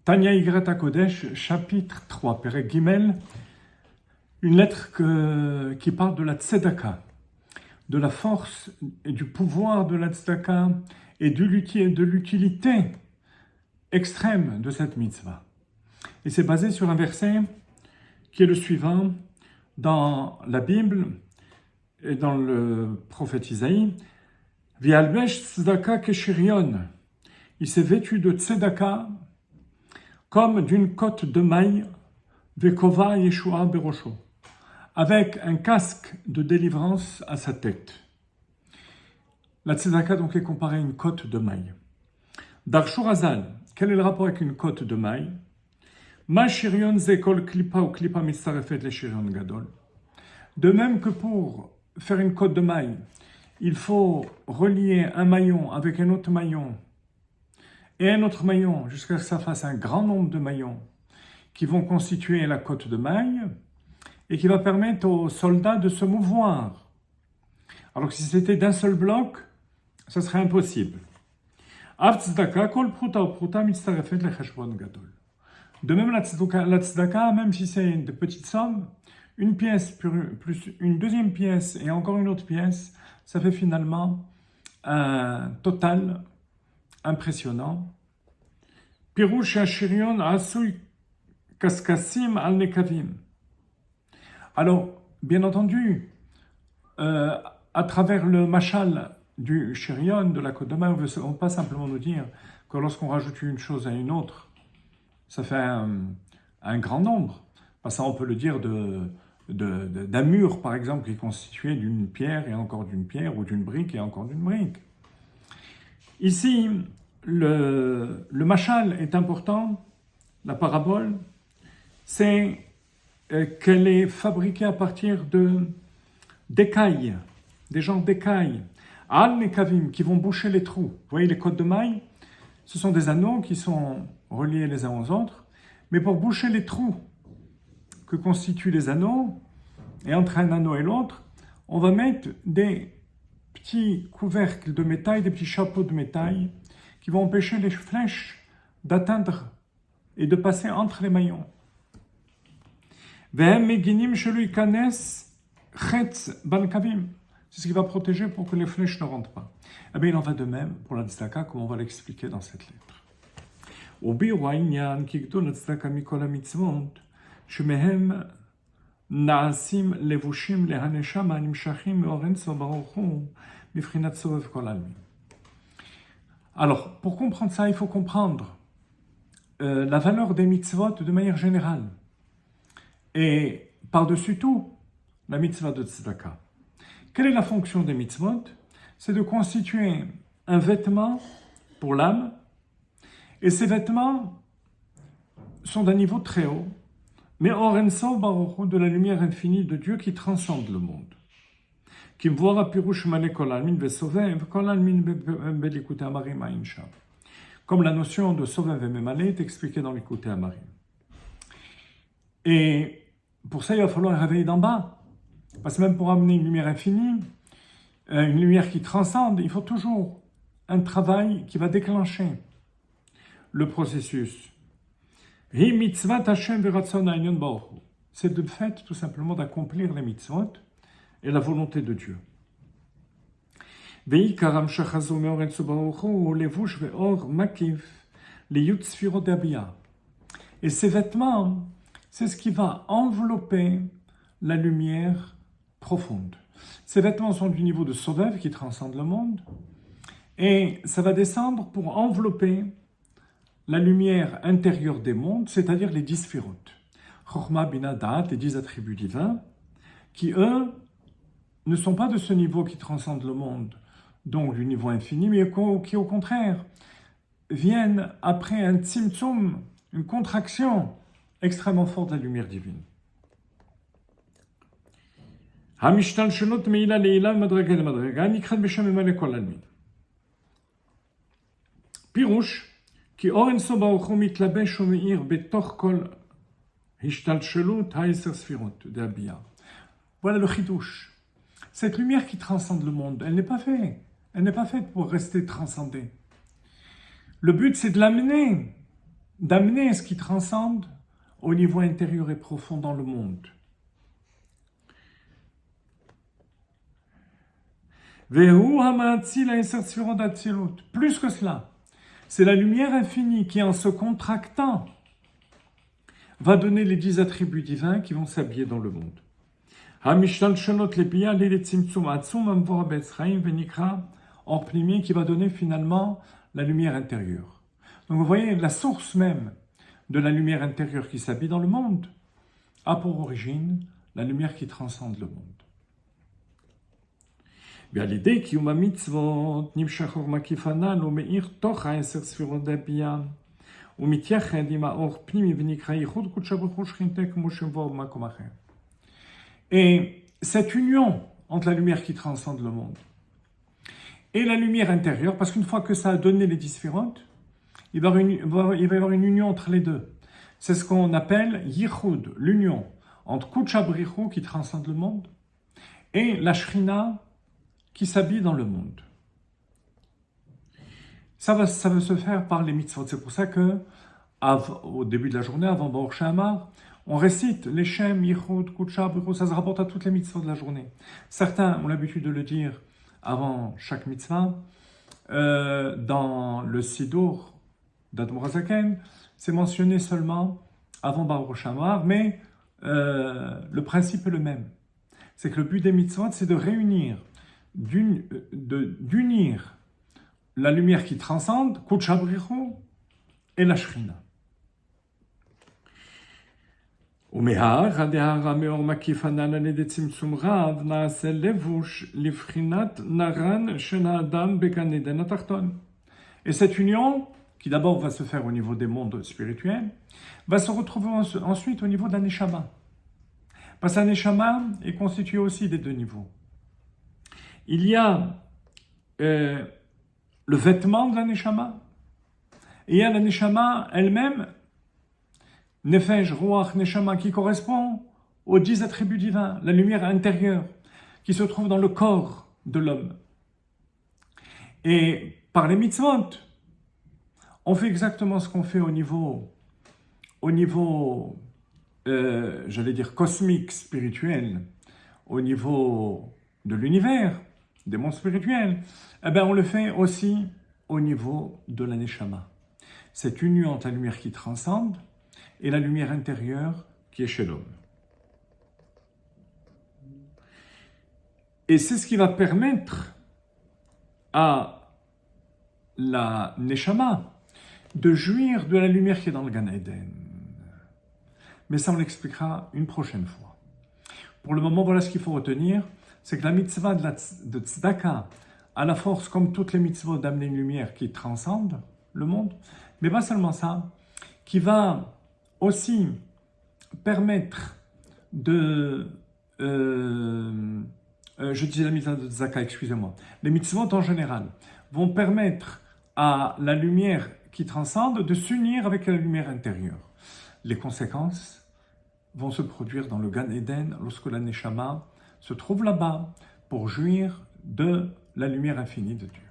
Tanya Igrata Kodesh, chapitre 3, Perek Gimel, une lettre qui parle de la tzedaka, de la force et du pouvoir de la tzedaka et de l'utilité extrême de cette mitzvah. Et c'est basé sur un verset qui est le suivant dans la Bible et dans le prophète Isaïe. Vialbesh tzedaka keshirion. Il s'est vêtu de tzedaka comme d'une cotte de maille, vekova yeshua berosho, avec un casque de délivrance à sa tête. La tzedaka donc est comparée à une cotte de maille. Darshur Hazal, quel est le rapport avec une cotte de maille? Ma shirion zekol klipa ou klipa mitzarefet le shirion gadol. De même que pour faire une cotte de maille, il faut relier un maillon avec un autre maillon et un autre maillon jusqu'à ce que ça fasse un grand nombre de maillons qui vont constituer la cotte de maille et qui va permettre aux soldats de se mouvoir. Alors que si c'était d'un seul bloc, ça serait impossible. De même, la tzedaka, même si c'est de petites sommes, une pièce plus une deuxième pièce et encore une autre pièce, ça fait finalement un total impressionnant. Pirouche Ashirion Asui Kaskasim al Nekavim. Alors, bien entendu, à travers le machal du Shirion, de la côte de maille, on ne veut pas simplement nous dire que lorsqu'on rajoute une chose à une autre, ça fait un grand nombre. Ça, on peut le dire d'un mur, par exemple, qui est constitué d'une pierre et encore d'une pierre, ou d'une brique et encore d'une brique. Ici, le machal est important, la parabole, c'est qu'elle est fabriquée à partir d'écailles, des gens d'écailles, al-nekavim, qui vont boucher les trous. Vous voyez les côtes de maille, ce sont des anneaux qui sont reliés les uns aux autres, mais pour boucher les trous que constituent les anneaux, et entre un anneau et l'autre, on va mettre des petits couvercles de métal, des petits chapeaux de métal, qui vont empêcher les flèches d'atteindre et de passer entre les maillons. C'est ce qui va protéger pour que les flèches ne rentrent pas. Eh bien, il en va de même pour la tzedaka, comme on va l'expliquer dans cette lettre. Alors, pour comprendre ça, il faut comprendre la valeur des mitzvot de manière générale. Et par-dessus tout, la mitzvah de tzedaka. Quelle est la fonction des mitzvot? C'est de constituer un vêtement pour l'âme, et ces vêtements sont d'un niveau très haut, mais Orenso Baruch de la lumière infinie de Dieu qui transcende le monde. Comme la notion de Sovev et Memale est expliquée dans l'Écoute Amarim. Et pour ça, il va falloir réveiller d'en bas. Parce que même pour amener une lumière infinie, une lumière qui transcende, il faut toujours un travail qui va déclencher le processus. C'est de fait, tout simplement, d'accomplir les mitzvot et la volonté de Dieu. Et ces vêtements, c'est ce qui va envelopper la lumière profonde. Ces vêtements sont du niveau de Sovev qui transcende le monde, et ça va descendre pour envelopper la lumière intérieure des mondes, c'est-à-dire les 10 sphirotes. Chokhmah, Bina, Da'at, les 10 attributs divins, qui eux ne sont pas de ce niveau qui transcende le monde, donc du niveau infini, mais qui au contraire viennent après un tzimtzum, une contraction extrêmement forte de la lumière divine. Pirouche, qui Orenso Baruch Hu mitlabesh umeir betoch kol hishtalshelut ha'eser sfirot de Abiyah. Voilà le chidouche. Cette lumière qui transcende le monde, elle n'est pas faite pour rester transcendée. Le but, c'est de l'amener d'amener ce qui transcende au niveau intérieur et profond dans le monde. Plus que cela, c'est la lumière infinie qui, en se contractant, va donner les 10 attributs divins qui vont s'habiller dans le monde. Qui va donner finalement la lumière intérieure. Donc vous voyez, la source même de la lumière intérieure qui s'habille dans le monde a pour origine la lumière qui transcende le monde. l'idée qui mitzvot nimshachor makifanan umeir toch ה10 ספירות דבייה ומתייחד עם האור פנימי ונקרא ייחוד קודשא ברוך הוא שכינתה כמו שמבואר במקום אחר. Et cette union entre la lumière qui transcende le monde et la lumière intérieure, parce qu'une fois que ça a donné les 10 sphirotes, il va y avoir une union entre les deux. C'est ce qu'on appelle Yichud, l'union entre Kudsha Brichu qui transcende le monde et la Shrina qui s'habille dans le monde. Ça va se faire par les mitzvot. C'est pour ça que au début de la journée, avant Baruch She'amar, on récite les Shem, Yichud, Kudsha Brichu, ça se rapporte à toutes les mitzvot de la journée. Certains ont l'habitude de le dire avant chaque mitzvah. Dans le Sidour d'Admor HaZaken, c'est mentionné seulement avant Baruch She'amar, mais le principe est le même. C'est que le but des mitzvot, c'est de réunir, d'unir la lumière qui transcende, Kudsha Brichu, et la Shrina. ומהר הדהר המאור מקיף ענן על ידי צמצום רב נעשה לבוש לבחינת נרן של האדם בגן עדן התחתון. Et cette union, qui d'abord va se faire au niveau des mondes spirituels, va se retrouver ensuite au niveau de la Neshama. Parce que la Neshama est constituée aussi des deux niveaux. Il y a le vêtement de la Neshama, et il y a la Neshama elle-même, Nefesh, Ruach, Neshama, qui correspond aux 10 attributs divins, la lumière intérieure qui se trouve dans le corps de l'homme. Et par les mitzvot, on fait exactement ce qu'on fait au niveau j'allais dire cosmique, spirituel, au niveau de l'univers, des mondes spirituels. Eh bien, on le fait aussi au niveau de la Neshama. Cette union entre la lumière qui transcende et la lumière intérieure qui est chez l'homme. Et c'est ce qui va permettre à la Neshama de jouir de la lumière qui est dans le Gan Eden. Mais ça, on l'expliquera une prochaine fois. Pour le moment, voilà ce qu'il faut retenir, c'est que la mitzvah de Tzedaka a la force, comme toutes les mitzvot, d'amener une lumière qui transcende le monde, mais pas seulement ça, qui va aussi permettre de... je disais la mitzvah de Tzedaka, excusez-moi. Les mitzvot en général vont permettre à la lumière qui transcende de s'unir avec la lumière intérieure. Les conséquences vont se produire dans le Gan Eden lorsque la Neshama se trouve là-bas pour jouir de la lumière infinie de Dieu.